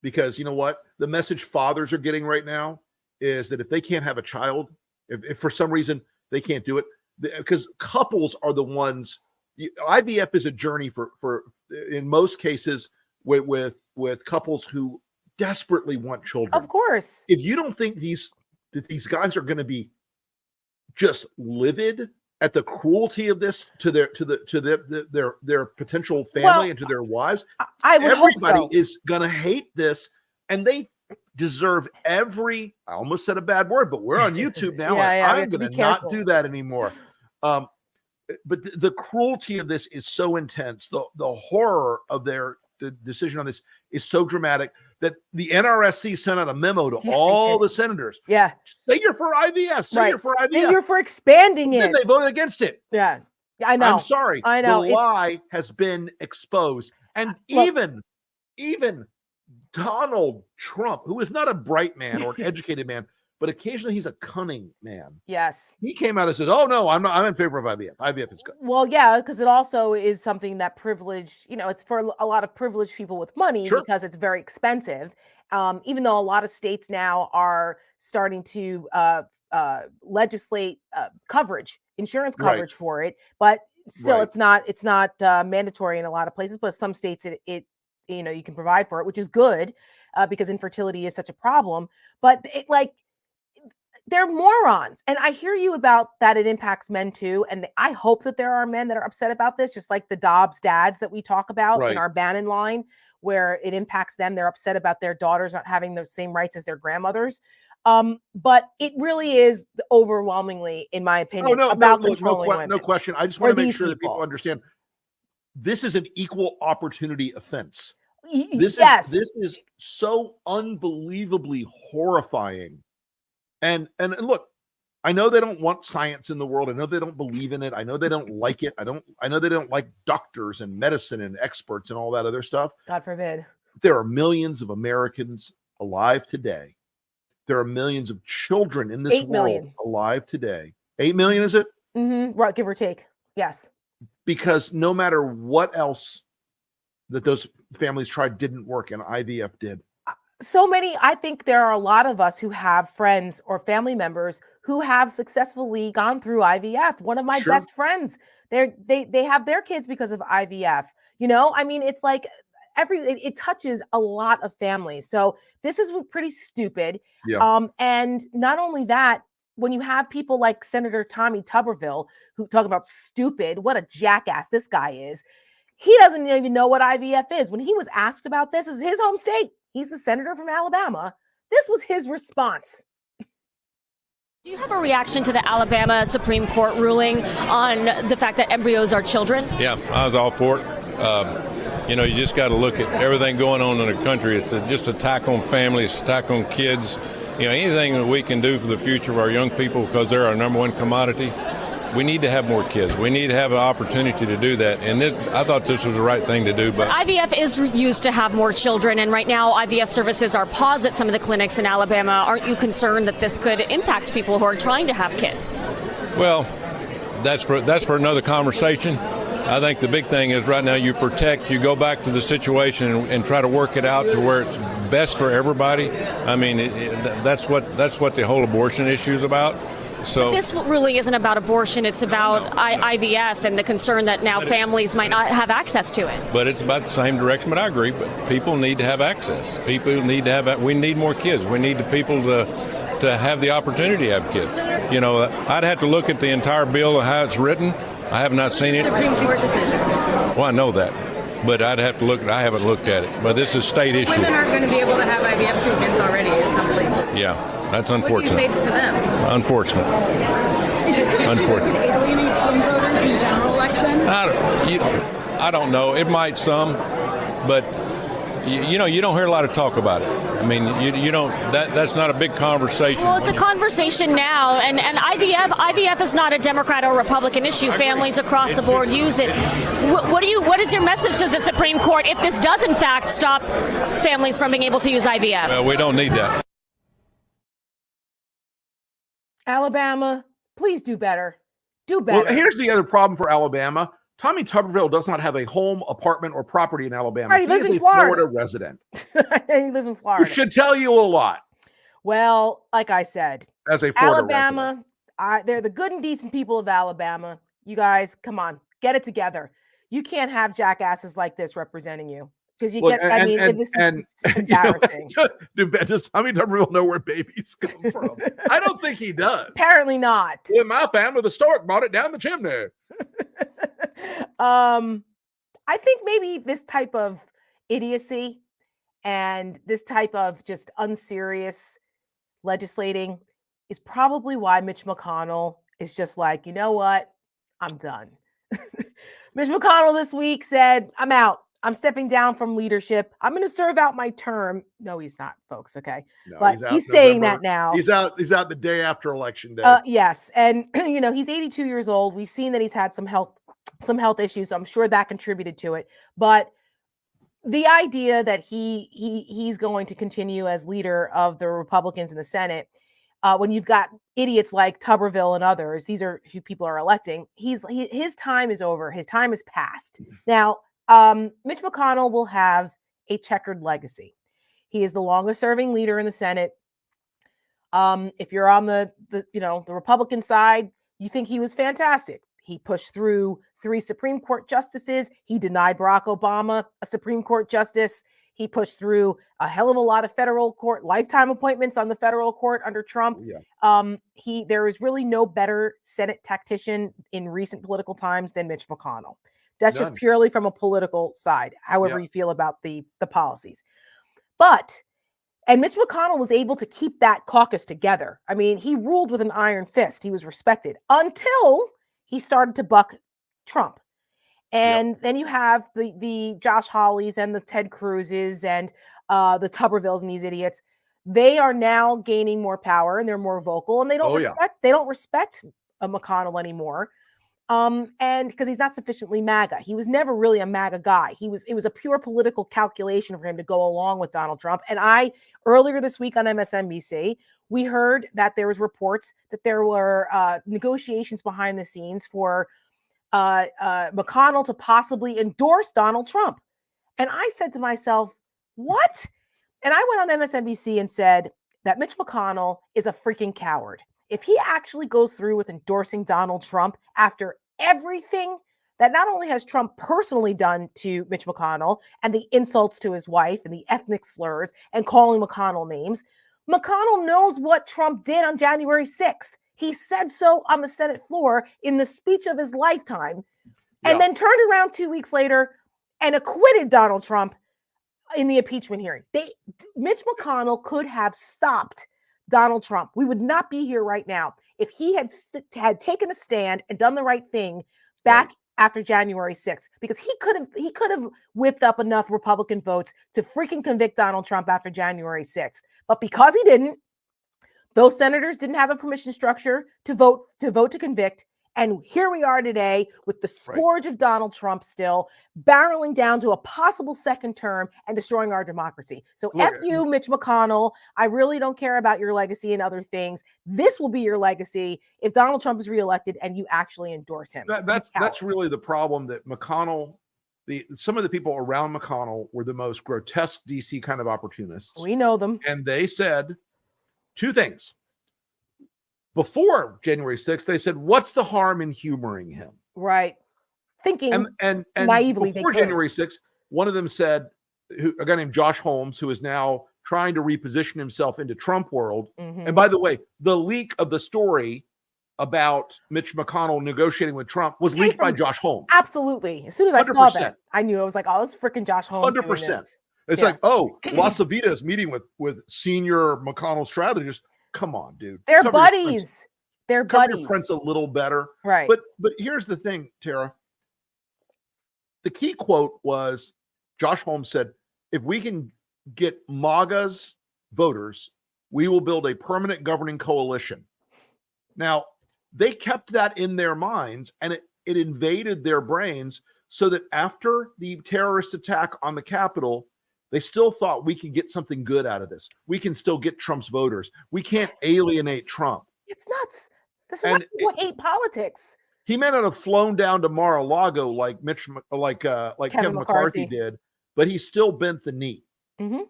Because you know what? The message fathers are getting right now is that if they can't have a child, if for some reason they can't do it, because couples are the ones. IVF is a journey for in most cases with couples who desperately want children.
of course.
If you don't think these guys are going to be just livid at the cruelty of this to their potential family and to their wives,
I would hope
everybody
so.
is going to hate this, and they deserve every. I almost said a bad word, but we're on YouTube now.
Yeah,
and
we have
I'm
to be
going to not
careful.
do that anymore. But the cruelty of this is so intense. The horror of their decision on this is so dramatic that the NRSC sent out a memo to all the senators.
Yeah.
Say you're for IVF. Say you're for IVF.
Say you're for expanding it.
Then they voted against it.
Yeah. I know.
I'm sorry.
I know.
The lie has been exposed. And even Donald Trump, who is not a bright man or an educated man, but occasionally he's a cunning man.
Yes.
He came out and says, "Oh no, I'm in favor of IVF. IVF is good."
Well, yeah, because it also is something that it's for a lot of privileged people with money because it's very expensive. Even though a lot of states now are starting to legislate insurance coverage for it, but still it's not mandatory in a lot of places. But some states it you can provide for it, which is good because infertility is such a problem. But they're morons. And I hear you about that it impacts men too. And I hope that there are men that are upset about this, just like the Dobbs dads that we talk about in our Bannon line, where it impacts them. They're upset about their daughters not having the same rights as their grandmothers. But it really is overwhelmingly, in my opinion, about controlling women.
No question. I just want to make sure that people
people.
understand this is an equal opportunity offense.
Yes.
This is so unbelievably horrifying. And look, I know they don't want science in the world. I know they don't believe in it. I know they don't like it. I know they don't like doctors and medicine and experts and all that other stuff.
God forbid.
There are millions of Americans alive today. There are millions of children in this
8 million.
world alive today. 8 million, is it?
Mm-hmm. Right, give or take. Yes.
Because no matter what else that those families tried didn't work, and IVF did.
So many, I think there are a lot of us who have friends or family members who have successfully gone through IVF. One of my
Sure.
best friends, they have their kids because of IVF. You know, I mean, it's like it touches a lot of families. So this is pretty stupid.
Yeah.
And not only that, when you have people like Senator Tommy Tuberville who talk about stupid, what a jackass this guy is. He doesn't even know what IVF is. When he was asked about this, is his home state. He's the senator from Alabama. This was his response.
Do you have a reaction to the Alabama Supreme Court ruling on the fact that embryos are children?
Yeah, I was all for it. You know, you just got to look at everything going on in the country. It's just attack on families, attack on kids. You know, anything that we can do for the future of our young people, because they're our number one commodity. We need to have more kids. We need to have an opportunity to do that. And I thought this was the right thing to do. But
IVF is used to have more children, and right now IVF services are paused at some of the clinics in Alabama. Aren't you concerned that this could impact people who are trying to have kids?
Well, that's for another conversation. I think the big thing is right now you go back to the situation and try to work it out to where it's best for everybody. I mean, that's what the whole abortion issue is about. So
but this really isn't about abortion. It's about IVF and the concern that now families might not have access to it.
But it's about the same direction. But I agree. But people need to have access. People need to have. We need more kids. We need the people to have the opportunity to have kids. You know, I'd have to look at the entire bill and how it's written. I have not seen it.
Supreme Court decision.
Well, I know that, but I'd have to look. I haven't looked at it. But this is state issue.
Women aren't going to be able to have IVF treatments already in some places.
Yeah, that's unfortunate.
What do you say to them?
Unfortunate.
Unfortunate. Alienate swing voters in the general election?
I don't know. It might some, but you know, you don't hear a lot of talk about it. I mean, you don't. That's not a big conversation.
Well, it's a conversation now, and IVF is not a Democrat or Republican issue. Families across the board use it. What is your message to the Supreme Court if this does in fact stop families from being able to use IVF?
Well, we don't need that.
Alabama, please do better. Do better.
Well, here's the other problem for Alabama. Tommy Tuberville does not have a home, apartment, or property in Alabama.
Right, he lives
is
in
a
Florida
resident.
He lives in Florida.
Which should tell you a lot.
Well, like I said,
as a Florida
Alabama, they're the good and decent people of Alabama. You guys, come on, get it together. You can't have jackasses like this representing you. Because you
Look,
get, I mean, this is embarrassing.
Does Tommy Tuberville know where babies come from? I don't think he does.
Apparently not.
In my family, the stork brought it down the chimney.
I think maybe this type of idiocy and this type of just unserious legislating is probably why Mitch McConnell is just like, you know what? I'm done. Mitch McConnell this week said, I'm out. I'm stepping down from leadership. I'm going to serve out my term. No, he's not, folks. Okay.
No,
but he's saying that now.
He's out the day after election day.
Yes. And you know, he's 82 years old. We've seen that he's had some health issues. So I'm sure that contributed to it. But the idea that he's going to continue as leader of the Republicans in the Senate, when you've got idiots like Tuberville and others, these are who people are electing. His time is over. His time is past. Now, Mitch McConnell will have a checkered legacy. He is the longest serving leader in the Senate. If you're on the Republican side, you think he was fantastic. He pushed through 3 Supreme Court justices. He denied Barack Obama a Supreme Court justice. He pushed through a hell of a lot of federal court lifetime appointments on the federal court under Trump. Yeah. There is really no better Senate tactician in recent political times than Mitch McConnell. That's just purely from a political side, however you feel about the policies. But And Mitch McConnell was able to keep that caucus together. I mean, he ruled with an iron fist. He was respected until he started to buck Trump. And then you have the Josh Hawleys and the Ted Cruzes and the Tubervilles and these idiots. They are now gaining more power and they're more vocal, and they don't respect McConnell anymore. And because he's not sufficiently MAGA. He was never really a MAGA guy. It was a pure political calculation for him to go along with Donald Trump. And earlier this week on MSNBC, we heard that there was reports that there were negotiations behind the scenes for McConnell to possibly endorse Donald Trump. And I said to myself, what? And I went on MSNBC and said that Mitch McConnell is a freaking coward. If he actually goes through with endorsing Donald Trump after everything that not only has Trump personally done to Mitch McConnell and the insults to his wife and the ethnic slurs and calling McConnell names, McConnell knows what Trump did on January 6th. He said so on the Senate floor in the speech of his lifetime, and then turned around 2 weeks later and acquitted Donald Trump in the impeachment hearing. Mitch McConnell could have stopped Donald Trump. We would not be here right now if he had taken a stand and done the right thing back after January 6th, because he could have whipped up enough Republican votes to freaking convict Donald Trump after January 6th. But because he didn't, those senators didn't have a permission structure to vote to convict. And here we are today with the scourge of Donald Trump still barreling down to a possible second term and destroying our democracy. So F you, Mitch McConnell. I really don't care about your legacy and other things. This will be your legacy if Donald Trump is reelected and you actually endorse him.
That's really the problem, that McConnell, some of the people around McConnell were the most grotesque DC kind of opportunists.
We know them.
And they said two things. Before January 6th, they said, what's the harm in humoring him?
Right. Thinking
and
naively.
Before January 6th, one of them said, a guy named Josh Holmes, who is now trying to reposition himself into Trump world.
Mm-hmm.
And by the way, the leak of the story about Mitch McConnell negotiating with Trump was leaked by Josh Holmes.
Absolutely. As soon as I saw that, I knew. I was like, oh, it's freaking Josh Holmes.
100%. It's like, oh, Las Avitas is meeting with senior McConnell strategist. Come on, dude.
They're buddies. They're buddies.
Your prints a little better.
Right.
But here's the thing, Tara. The key quote was, Josh Holmes said, if we can get MAGA's voters, we will build a permanent governing coalition. Now, they kept that in their minds, and it invaded their brains, so that after the terrorist attack on the Capitol, they still thought we could get something good out of this. We can still get Trump's voters. We can't alienate Trump.
It's nuts. This is why people hate politics.
He may not have flown down to Mar-a-Lago like Kevin McCarthy did, but he still bent the knee.
Mm-hmm.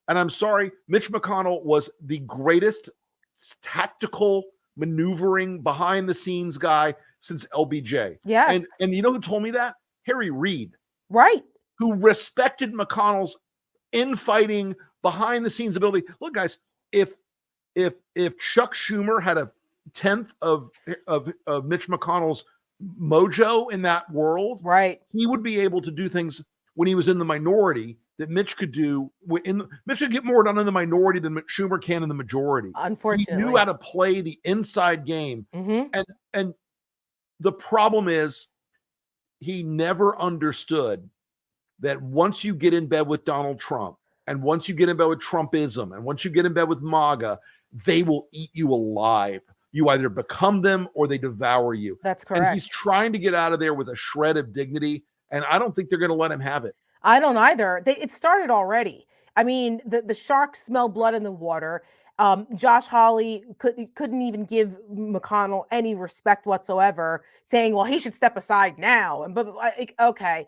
And I'm sorry, Mitch McConnell was the greatest tactical maneuvering behind the scenes guy since LBJ.
Yes.
And you know who told me that? Harry Reid.
Right.
Who respected McConnell's infighting behind the scenes ability. Look, guys, if Chuck Schumer had a tenth of Mitch McConnell's mojo in that world,
right,
he would be able to do things when he was in the minority that Mitch could do. Mitch could get more done in the minority than Schumer can in the majority.
Unfortunately,
he knew how to play the inside game.
Mm-hmm.
And the problem is, he never understood that once you get in bed with Donald Trump, and once you get in bed with Trumpism, and once you get in bed with MAGA, they will eat you alive. You either become them or they devour you.
That's correct.
And he's trying to get out of there with a shred of dignity, and I don't think they're going to let him have it.
I don't either. It started already. I mean, the sharks smell blood in the water. Josh Hawley couldn't even give McConnell any respect whatsoever, saying, well, he should step aside now. But okay.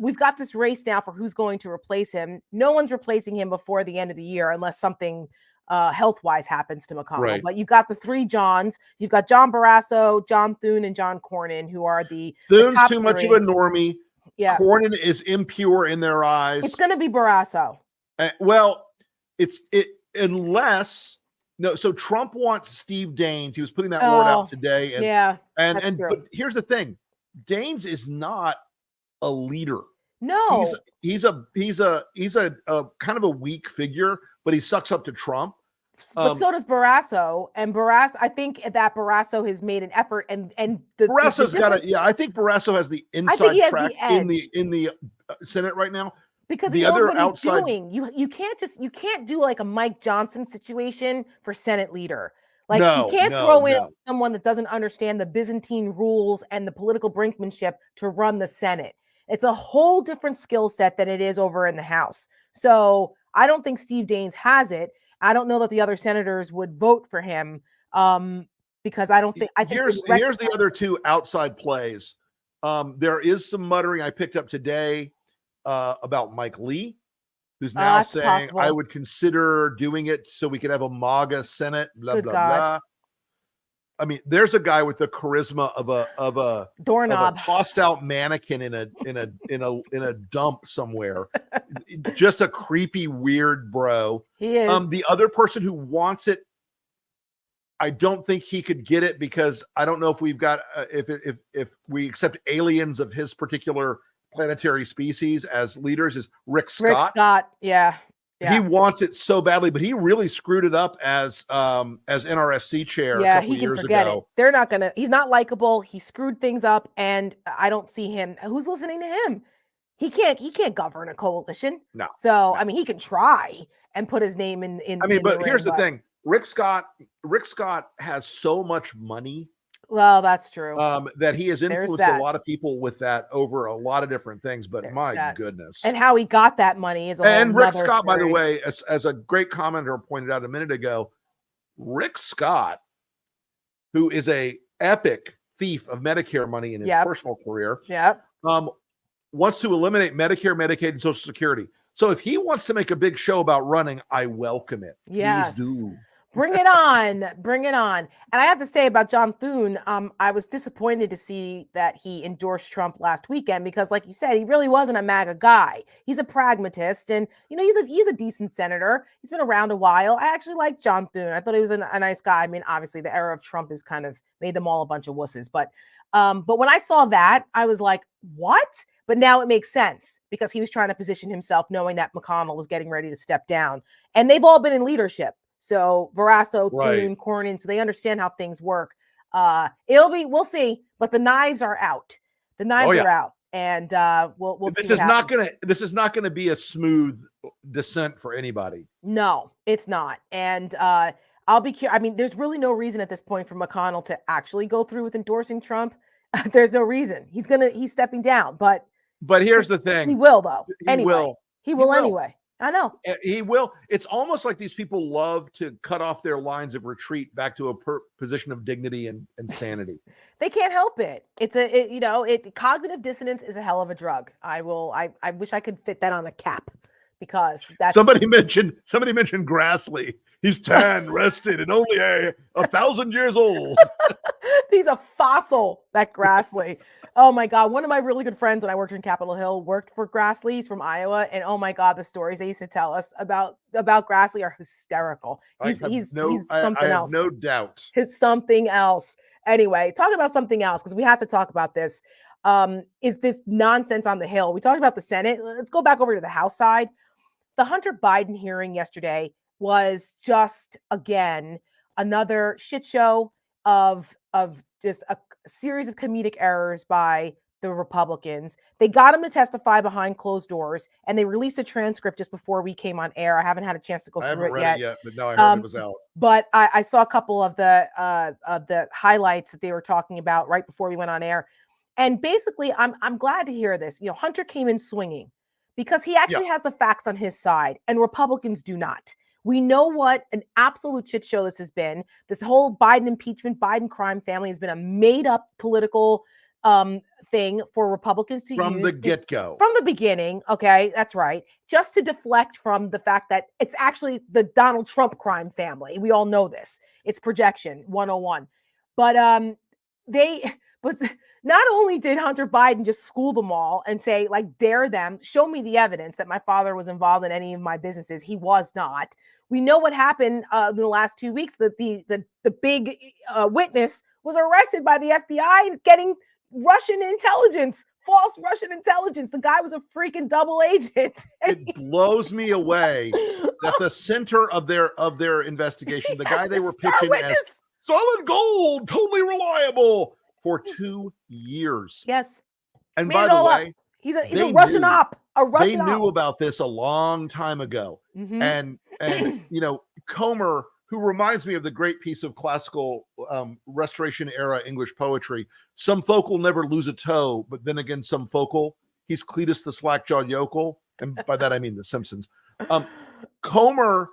We've got this race now for who's going to replace him. No one's replacing him before the end of the year unless something health-wise happens to McConnell.
Right.
But you've got the three Johns. You've got John Barrasso, John Thune, and John Cornyn, who are
Thune's too much of a normie.
Yeah.
Cornyn is impure in their eyes.
It's going to be Barrasso.
So Trump wants Steve Daines. He was putting that word out today. But here's the thing. Daines is not a leader.
No.
He's a kind of a weak figure, but he sucks up to Trump.
But so does Barrasso, and I think that Barrasso has made an effort, and
Barrasso's got it. Yeah, I think Barrasso has the inside track in the Senate right now.
Because the other outside, you can't do like a Mike Johnson situation for Senate leader. Like you can't throw in someone that doesn't understand the Byzantine rules and the political brinkmanship to run the Senate. It's a whole different skill set than it is over in the House. So I don't think Steve Daines has it. I don't know that the other senators would vote for him because I don't think.
Here's the other two outside plays. There is some muttering I picked up today about Mike Lee, who's now saying possible. I would consider doing it so we could have a MAGA Senate. Blah blah blah. I mean, there's a guy with the charisma of a
doorknob,
of a tossed out mannequin in a dump somewhere. Just a creepy, weird bro.
He is.
The other person who wants it, I don't think he could get it because I don't know if we've got if we accept aliens of his particular planetary species as leaders is Rick Scott.
Rick Scott, yeah.
He wants it so badly, but he really screwed it up as NRSC chair.
Yeah,
a couple
he can
years
forget
ago.
it. They're not gonna. He's not likable. He screwed things up, and I don't see him. Who's listening to him? He can't govern a coalition.
No.
So I mean, he can try and put his name in.
I mean, but here's the thing: Rick Scott has so much money.
Well, that's true.
That he has influenced a lot of people with that over a lot of different things. But my goodness,
and how he got that money is
and Rick Scott, by the way, as a great commenter pointed out a minute ago, Rick Scott, who is a epic thief of Medicare money in his personal career, wants to eliminate Medicare, Medicaid, and Social Security. So if he wants to make a big show about running, I welcome it.
Yes.
Please do.
Bring it on. Bring it on. And I have to say about John Thune, I was disappointed to see that he endorsed Trump last weekend because, like you said, he really wasn't a MAGA guy. He's a pragmatist, and he's a decent senator. He's been around a while. I actually like John Thune. I thought he was a nice guy. I mean, obviously, the era of Trump has kind of made them all a bunch of wusses. But when I saw that, I was like, what? But now it makes sense because he was trying to position himself knowing that McConnell was getting ready to step down. And they've all been in leadership. So Barrasso, Thune, Cornyn, so they understand how things work. We'll see, but the knives are out. The knives are out, and we'll
this
see.
This is not gonna be a smooth descent for anybody.
No, it's not. And I'll be curious. I mean, there's really no reason at this point for McConnell to actually go through with endorsing Trump. There's no reason. He's stepping down, but
here's the thing.
He will though. He will anyway. I know.
He will. It's almost like these people love to cut off their lines of retreat back to a position of dignity and sanity.
They can't help it. Cognitive dissonance is a hell of a drug. I wish I could fit that on a cap because that's
somebody mentioned Grassley. He's tan, rested, and only 1,000 years old.
He's a fossil, that Grassley. Oh my God. One of my really good friends when I worked in Capitol Hill worked for Grassley. He's from Iowa. And oh my God, the stories they used to tell us about Grassley are hysterical. He's something else.
I have no doubt.
He's something else. Anyway, talking about something else, because we have to talk about this, is this nonsense on the Hill. We talked about the Senate. Let's go back over to the House side. The Hunter Biden hearing yesterday was just, again, another shit show of just a series of comedic errors by the Republicans. They got him to testify behind closed doors, and they released a transcript just before we came on air. I haven't had a chance to go through it yet.
I haven't read it yet, but no, I heard it was out.
But I saw a couple of the highlights that they were talking about right before we went on air. And basically, I'm glad to hear this. Hunter came in swinging because he actually has the facts on his side, and Republicans do not. We know what an absolute shit show this has been. This whole Biden impeachment, Biden crime family has been a made-up political thing for Republicans to use.
From the get-go.
From the beginning. Okay, that's right. Just to deflect from the fact that it's actually the Donald Trump crime family. We all know this. It's projection 101. But not only did Hunter Biden just school them all and say, like, dare them, show me the evidence that my father was involved in any of my businesses. He was not. We know what happened in the last 2 weeks. That the big witness was arrested by the FBI getting Russian intelligence false Russian intelligence. The guy was a freaking double agent.
It blows me away that the center of their investigation, the guy they were pitching as solid gold, totally reliable for 2 years.
Yes.
And
Made
by
it
the
all up.
way,
He's a
they
Russian
knew.
op. A Russian
They knew
op.
about this a long time ago.
Mhm.
And you know, Comer, who reminds me of the great piece of classical Restoration era English poetry, some folk will never lose a toe, but then again, some folk will. He's Cletus the slack-jawed yokel. And by that, I mean The Simpsons. Comer,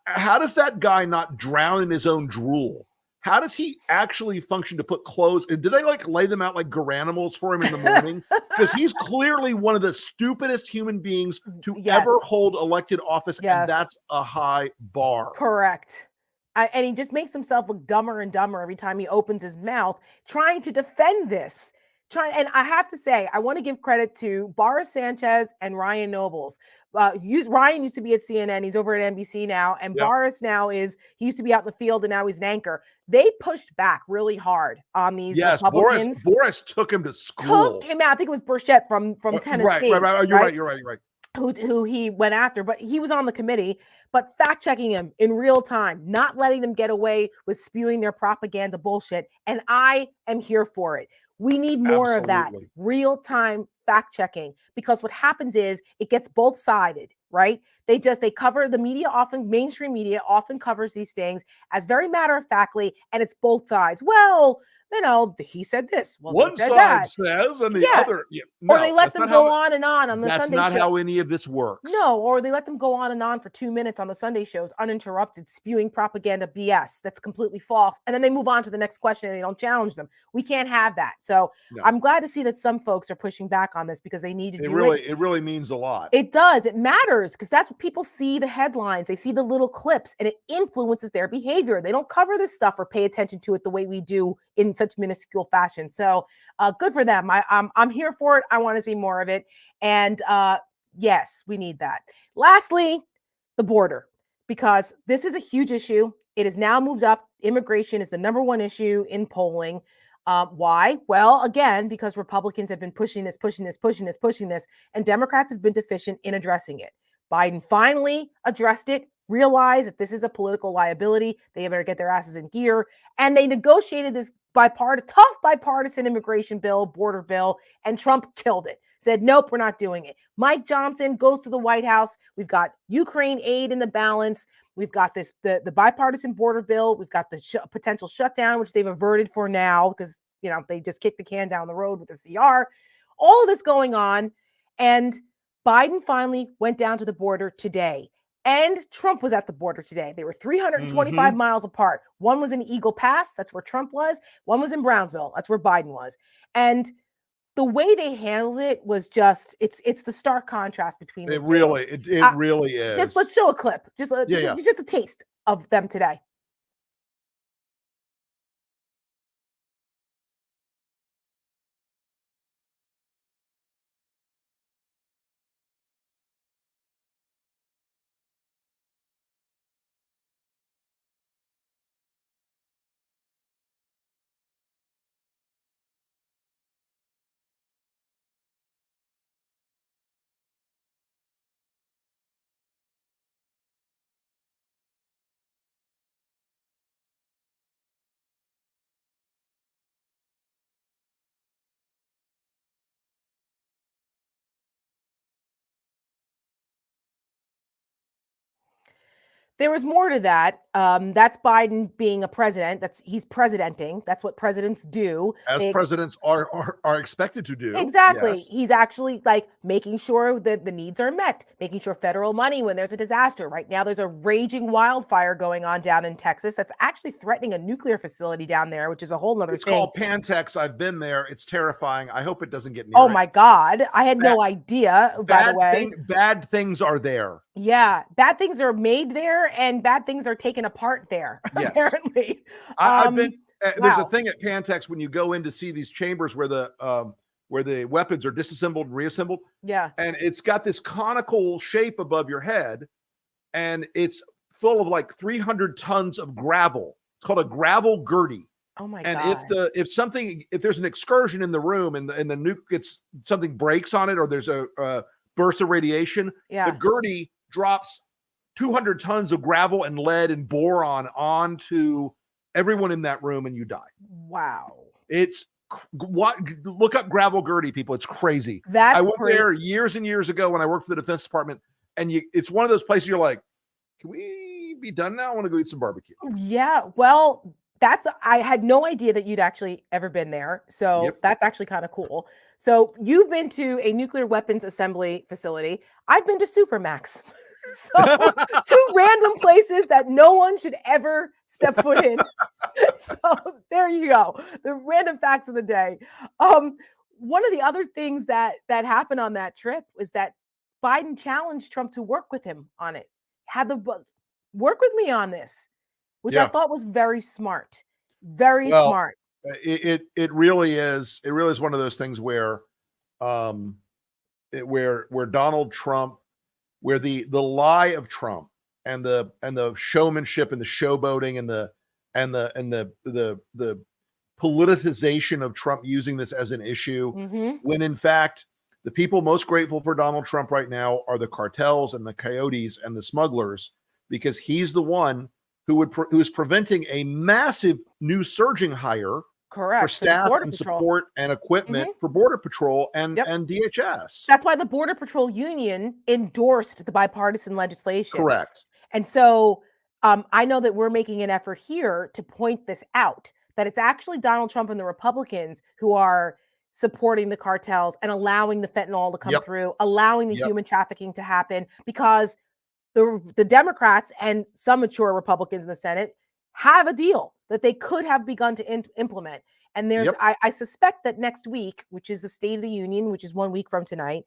how does that guy not drown in his own drool? How does he actually function to put clothes? Did they like lay them out like garanimals for him in the morning? Because he's clearly one of the stupidest human beings to ever hold elected office. And that's a high bar.
Correct. And he just makes himself look dumber and dumber every time he opens his mouth trying to defend this. And I have to say, I want to give credit to Boris Sanchez and Ryan Nobles. Ryan used to be at CNN. He's over at NBC now. And Boris now he used to be out in the field and now he's an anchor. They pushed back really hard on these Republicans.
Boris took him to school.
Took him out. I think it was Burchett from Tennessee.
Right. You're right.
Who he went after, but he was on the committee, but fact checking him in real time, not letting them get away with spewing their propaganda bullshit. And I am here for it. We need more of that real time fact checking, because what happens is it gets both sided, right? They cover the media, often mainstream media often covers these things as very matter of factly, and it's both sides. Well, you know, he said this. Well,
one side says, and the other. Yeah. No,
or they let them go on and on the Sunday show.
That's not how any of this works.
No, or they let them go on and on for 2 minutes on the Sunday shows, uninterrupted, spewing propaganda BS that's completely false. And then they move on to the next question and they don't challenge them. We can't have that. So I'm glad to see that some folks are pushing back on this because they need to do it.
It really means a lot.
It does. It matters because that's what people see, the headlines. They see the little clips and it influences their behavior. They don't cover this stuff or pay attention to it the way we do in such minuscule fashion. So good for them. I'm here for it. I want to see more of it. And yes, we need that. Lastly, the border, because this is a huge issue. It has now moved up. Immigration is the number one issue in polling. Why? Well, again, because Republicans have been pushing this, and Democrats have been deficient in addressing it. Biden finally addressed it, realized that this is a political liability. They better get their asses in gear. And they negotiated this tough bipartisan immigration bill, border bill, and Trump killed it. Said, nope, we're not doing it. Mike Johnson goes to the White House. We've got Ukraine aid in the balance. We've got the bipartisan border bill. We've got the potential shutdown, which they've averted for now because, you know, they just kicked the can down the road with the CR. All of this going on. And Biden finally went down to the border today. And Trump was at the border today. They were 325 miles apart. One was in Eagle Pass. That's where Trump was. One was in Brownsville. That's where Biden was. And the way they handled it was just, it's the stark contrast between the two.
It really is.
Just let's show a clip. Just a taste of them today. There was more to that. That's Biden being a president. He's presidenting. That's what presidents do.
As presidents are expected to do.
Exactly.
Yes.
He's actually like making sure that the needs are met, making sure federal money when there's a disaster. Right now, there's a raging wildfire going on down in Texas that's actually threatening a nuclear facility down there, which is a whole nother thing.
It's called Pantex. I've been there. It's terrifying. I hope it doesn't get near
Oh my God. I had no idea, by the way.
Bad things are there.
Yeah, bad things are made there and bad things are taken apart there,
yes.
Apparently.
I've been, there's a thing at Pantex when you go in to see these chambers where the weapons are disassembled and reassembled.
Yeah.
And it's got this conical shape above your head and it's full of like 300 tons of gravel. It's called a gravel girdie.
Oh my
And
God.
if there's an excursion in the room and the nuke something breaks on it, or there's a burst of radiation,
Yeah.
the Gertie drops 200 tons of gravel and lead and boron onto everyone in that room, and you die.
Wow.
It's what? Look up gravel Gertie, people. It's crazy.
That's
I went
crazy.
there years and years ago when I worked for the Defense Department, and it's one of those places you're like, can we be done now? I want to go eat some barbecue.
Yeah. Well, I had no idea that you'd actually ever been there. So
Yep.
that's actually kind of cool. So you've been to a nuclear weapons assembly facility. I've been to Supermax. So two random places that no one should ever step foot in. So there you go. The random facts of the day. One of the other things that happened on that trip was that Biden challenged Trump to work with him on it. Work with me on this, which I thought was very smart. Very smart.
It really is. It really is one of those things where where Donald Trump, where the lie of Trump and the showmanship and the showboating and the politicization of Trump using this as an issue, when in fact the people most grateful for Donald Trump right now are the cartels and the coyotes and the smugglers, because he's the one who is preventing a massive new surging hire for staff and support and equipment for Border Patrol and DHS.
That's why the Border Patrol Union endorsed the bipartisan legislation.
Correct.
And so I know that we're making an effort here to point this out, that it's actually Donald Trump and the Republicans who are supporting the cartels and allowing the fentanyl to come through, allowing the human trafficking to happen, because the Democrats and some mature Republicans in the Senate have a deal that they could have begun to implement. And there's, I suspect that next week, which is the State of the Union, which is 1 week from tonight,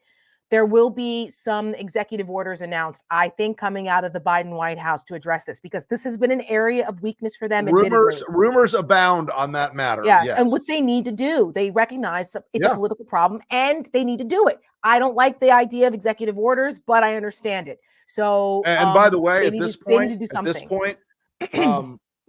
there will be some executive orders announced, I think, coming out of the Biden White House to address this, because this has been an area of weakness for them.
Rumors abound on that matter.
Yes, and what they need to do, they recognize it's a political problem and they need to do it. I don't like the idea of executive orders, but I understand it. So,
and by the way,
at this
point,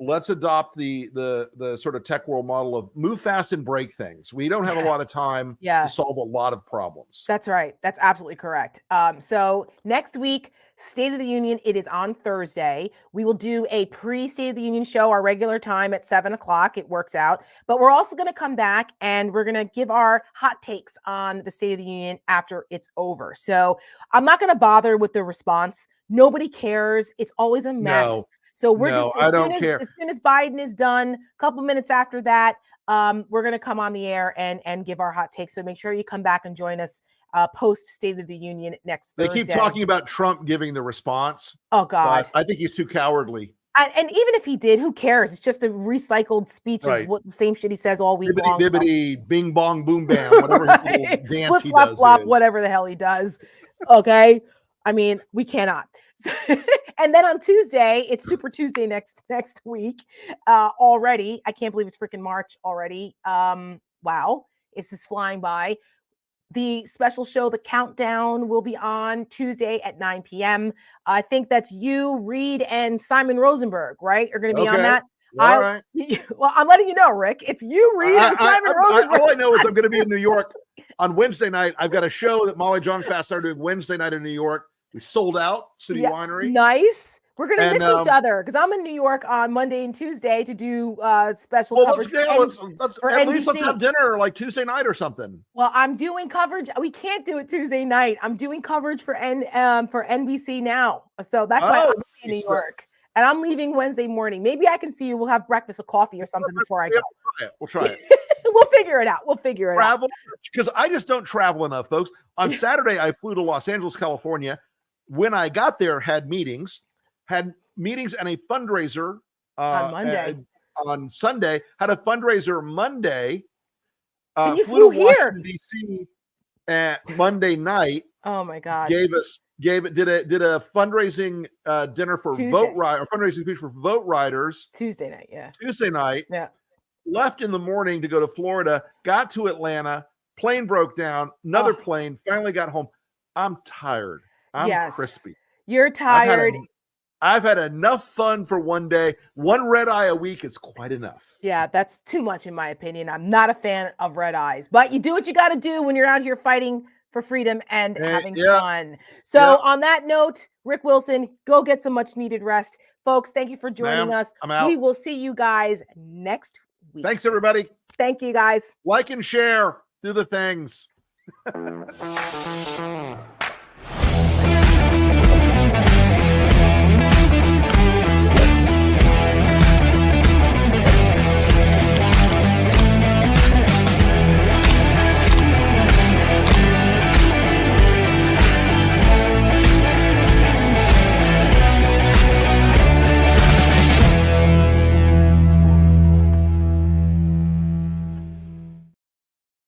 let's adopt the sort of tech world model of move fast and break things. We don't have a lot of time to solve a lot of problems.
That's right. That's absolutely correct. So next week, State of the Union, it is on Thursday. We will do a pre-State of the Union show, our regular time at 7 o'clock. It works out. But we're also going to come back and we're going to give our hot takes on the State of the Union after it's over. So I'm not going to bother with the response. Nobody cares. It's always a mess.
No.
So we're
I don't care.
As soon as Biden is done, a couple minutes after that, we're going to come on the air and give our hot takes. So make sure you come back and join us post State of the Union next Thursday.
They keep talking about Trump giving the response.
Oh, God.
I think he's too cowardly.
And even if he did, who cares? It's just a recycled speech of what the same shit he says all week long.
Bibbidi, bing bong boom bam, whatever his little dance
Flip,
he
flop,
does
flop,
is.
whatever the hell he does. Okay. I mean, we cannot. And then on Tuesday, it's Super Tuesday next week already. I can't believe it's freaking March already. Wow. It's just flying by. The special show, The Countdown, will be on Tuesday at 9 p.m. I think that's you, Reed, and Simon Rosenberg, right? Are going to be on that.
All right.
Well, I'm letting you know, Rick. It's you, Reed, and Simon Rosenberg.
All I know is I'm going to be in New York on Wednesday night. I've got a show that Molly Jong-Fast started doing Wednesday night in New York. We sold out City Winery.
Nice. We're going to miss each other because I'm in New York on Monday and Tuesday to do special coverage.
Let's have dinner like Tuesday night or something.
Well, I'm doing coverage. We can't do it Tuesday night. I'm doing coverage for NBC now. So that's why I'm in New York. And I'm leaving Wednesday morning. Maybe I can see you. We'll have breakfast or coffee or something before I go.
We'll try it.
We'll figure it out.
Travel, because I just don't travel enough, folks. On Saturday, I flew to Los Angeles, California. When I got there, had meetings and a fundraiser
on Monday.
On Sunday, had a fundraiser Monday.
And you
flew
flew
to
here
Washington, D.C. at Monday night.
Oh my God!
Did a fundraising dinner for fundraising speech for vote riders
Tuesday night. Yeah,
Tuesday night.
Yeah,
left in the morning to go to Florida. Got to Atlanta. Plane broke down. Another plane. Finally got home. I'm tired. I'm crispy.
You're tired.
I've had enough fun for one day. One red eye a week is quite enough.
Yeah, that's too much in my opinion. I'm not a fan of red eyes, but you do what you got to do when you're out here fighting for freedom and having fun. So on that note, Rick Wilson, go get some much needed rest. Folks, thank you for joining us.
I'm out.
We will see you guys next week.
Thanks, everybody.
Thank you, guys.
Like and share. Do the things.